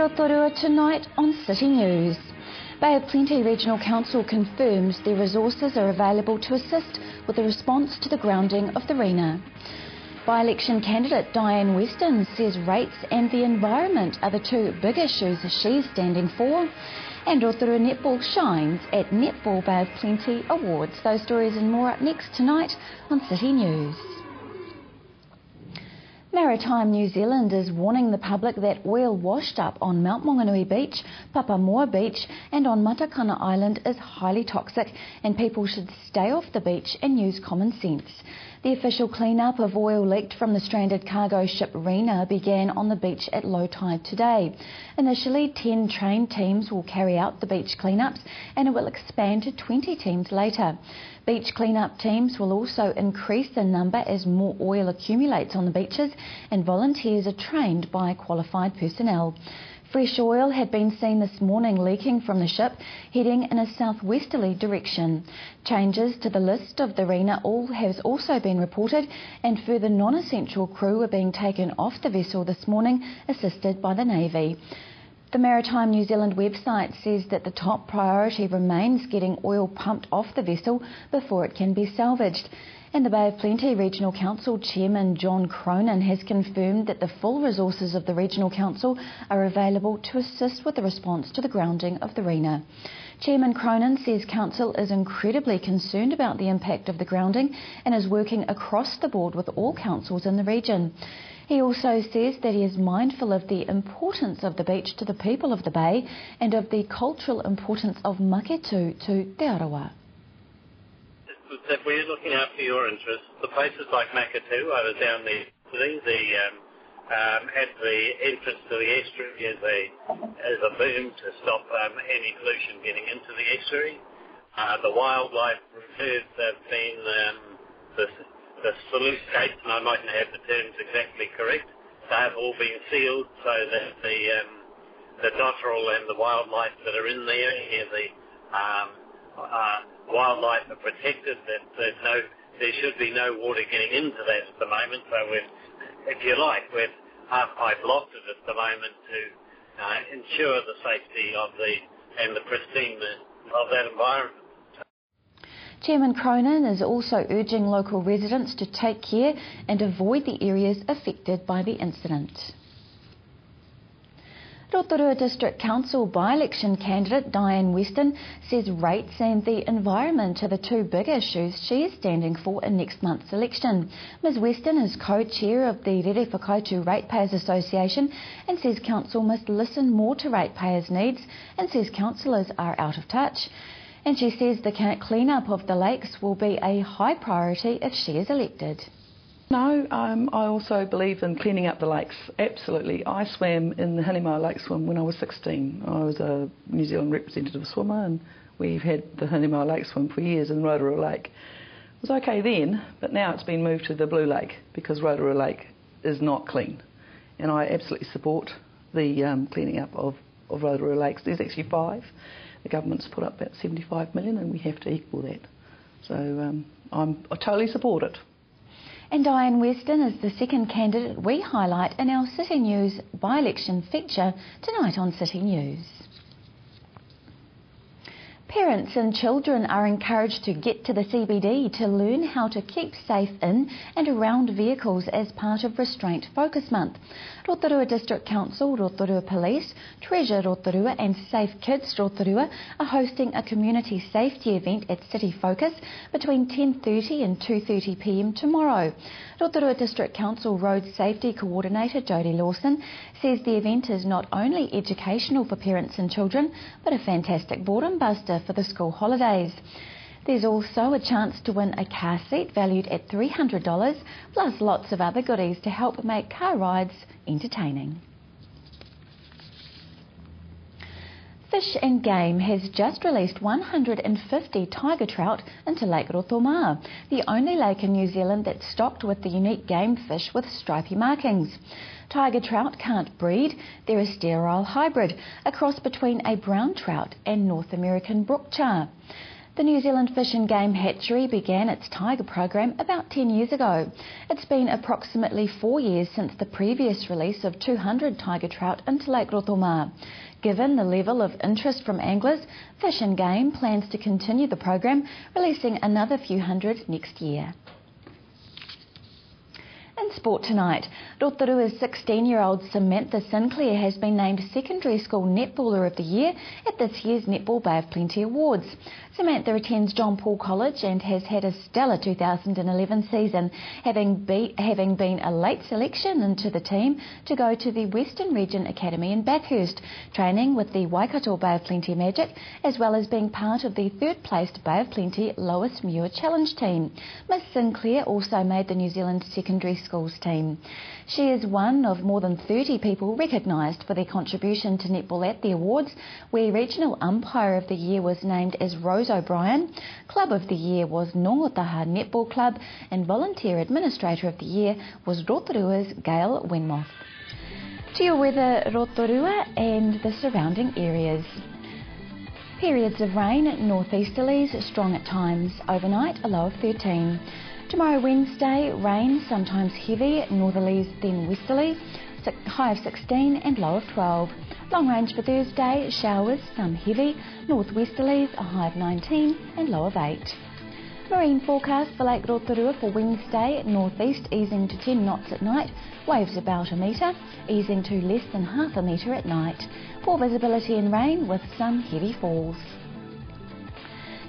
Rotorua tonight on City News. Bay of Plenty Regional Council confirms their resources are available to assist with the response to the grounding of the Rena. By-election candidate Diane Weston says rates and the environment are the two big issues she's standing for. And Rotorua Netball shines at Netball Bay of Plenty Awards. Those stories and more up next tonight on City News. Maritime New Zealand is warning the public that oil washed up on Mount Maunganui Beach, Papamoa Beach and on Matakana Island is highly toxic and people should stay off the beach and use common sense. The official clean-up of oil leaked from the stranded cargo ship Rena began on the beach at low tide today. Initially, 10 trained teams will carry out the beach clean-ups and it will expand to 20 teams later. Beach clean-up teams will also increase in number as more oil accumulates on the beaches and volunteers are trained by qualified personnel. Fresh oil had been seen this morning leaking from the ship, heading in a southwesterly direction. Changes to the list of the Rena has also been reported, and further non-essential crew are being taken off the vessel this morning, assisted by the Navy. The Maritime New Zealand website says that the top priority remains getting oil pumped off the vessel before it can be salvaged. And the Bay of Plenty Regional Council Chairman John Cronin has confirmed that the full resources of the Regional Council are available to assist with the response to the grounding of the Rena. Chairman Cronin says Council is incredibly concerned about the impact of the grounding and is working across the board with all councils in the region. He also says that he is mindful of the importance of the beach to the people of the Bay and of the cultural importance of Maketu to Te Arawa. That we're looking after your interests. The places like Maketu, I was down there today, at the entrance to the estuary as a boom to stop any pollution getting into the estuary. The wildlife reserves have been the sluice gates, and I mightn't have the terms exactly correct. They have all been sealed so that the dotterel and the wildlife that are in there, the wildlife are protected, that there should be no water getting into that at the moment. So we've half-pipe locked it at the moment to ensure the safety and the pristineness of that environment. Chairman Cronin is also urging local residents to take care and avoid the areas affected by the incident. Rotorua District Council by-election candidate Diane Weston says rates and the environment are the two big issues she is standing for in next month's election. Ms Weston is co-chair of the Rere Whakaitu Ratepayers Association and says council must listen more to ratepayers' needs and says councillors are out of touch. And she says the clean-up of the lakes will be a high priority if she is elected. No, I also believe in cleaning up the lakes, absolutely. I swam in the Hanemau Lake Swim when I was 16. I was a New Zealand representative swimmer and we've had the Hanemau Lake Swim for years in Rotorua Lake. It was okay then, but now it's been moved to the Blue Lake because Rotorua Lake is not clean. And I absolutely support the cleaning up of Rotorua Lakes. There's actually 5. The government's put up about 75 million and we have to equal that. So I totally support it. And Diane Weston is the second candidate we highlight in our City News by-election feature tonight on City News. Parents and children are encouraged to get to the CBD to learn how to keep safe in and around vehicles as part of Restraint Focus Month. Rotorua District Council, Rotorua Police, Treasure Rotorua and Safe Kids Rotorua are hosting a community safety event at City Focus between 10:30 and 2:30 p.m. tomorrow. Rotorua District Council Road Safety Coordinator Jodie Lawson says the event is not only educational for parents and children but a fantastic boredom buster for the school holidays. There's also a chance to win a car seat valued at $300 plus lots of other goodies to help make car rides entertaining. Fish and Game has just released 150 tiger trout into Lake Rotomā, the only lake in New Zealand that's stocked with the unique game fish with stripy markings. Tiger trout can't breed, they're a sterile hybrid, a cross between a brown trout and North American brook char. The New Zealand Fish and Game Hatchery began its tiger program about 10 years ago. It's been approximately 4 years since the previous release of 200 tiger trout into Lake Rotomā. Given the level of interest from anglers, Fish and Game plans to continue the program, releasing another few hundred next year. In sport tonight, Rotorua's 16-year-old Samantha Sinclair has been named Secondary School Netballer of the Year at this year's Netball Bay of Plenty Awards. Samantha attends John Paul College and has had a stellar 2011 season, having been a late selection into the team to go to the Western Region Academy in Bathurst, training with the Waikato Bay of Plenty Magic, as well as being part of the third-placed Bay of Plenty Lois Muir Challenge team. Miss Sinclair also made the New Zealand Secondary Schools team. She is one of more than 30 people recognised for their contribution to netball at the awards, where Regional Umpire of the Year was named as Rose O'Brien, Club of the Year was Nongotaha Netball Club, and Volunteer Administrator of the Year was Rotorua's Gail Wenmoth. To your weather, Rotorua and the surrounding areas. Periods of rain, northeasterlies, strong at times. Overnight, a low of 13. Tomorrow Wednesday, rain, sometimes heavy, northerlies then westerly, high of 16 and low of 12. Long range for Thursday, showers, some heavy, northwesterlies, a high of 19 and low of 8. Marine forecast for Lake Rotorua for Wednesday, northeast easing to 10 knots at night, waves about a metre, easing to less than half a metre at night. Poor visibility and rain with some heavy falls.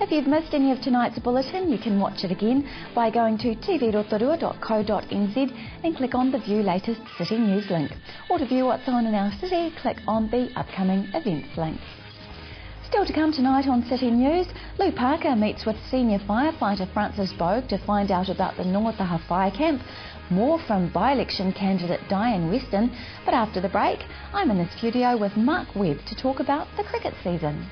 If you've missed any of tonight's bulletin, you can watch it again by going to tvrotorua.co.nz and click on the View Latest City News link. Or to view what's on in our city, click on the Upcoming Events link. Still to come tonight on City News, Lou Parker meets with senior firefighter Francis Bogue to find out about the Nongotaha Fire Camp. More from by-election candidate Diane Weston. But after the break, I'm in the studio with Mark Webb to talk about the cricket season.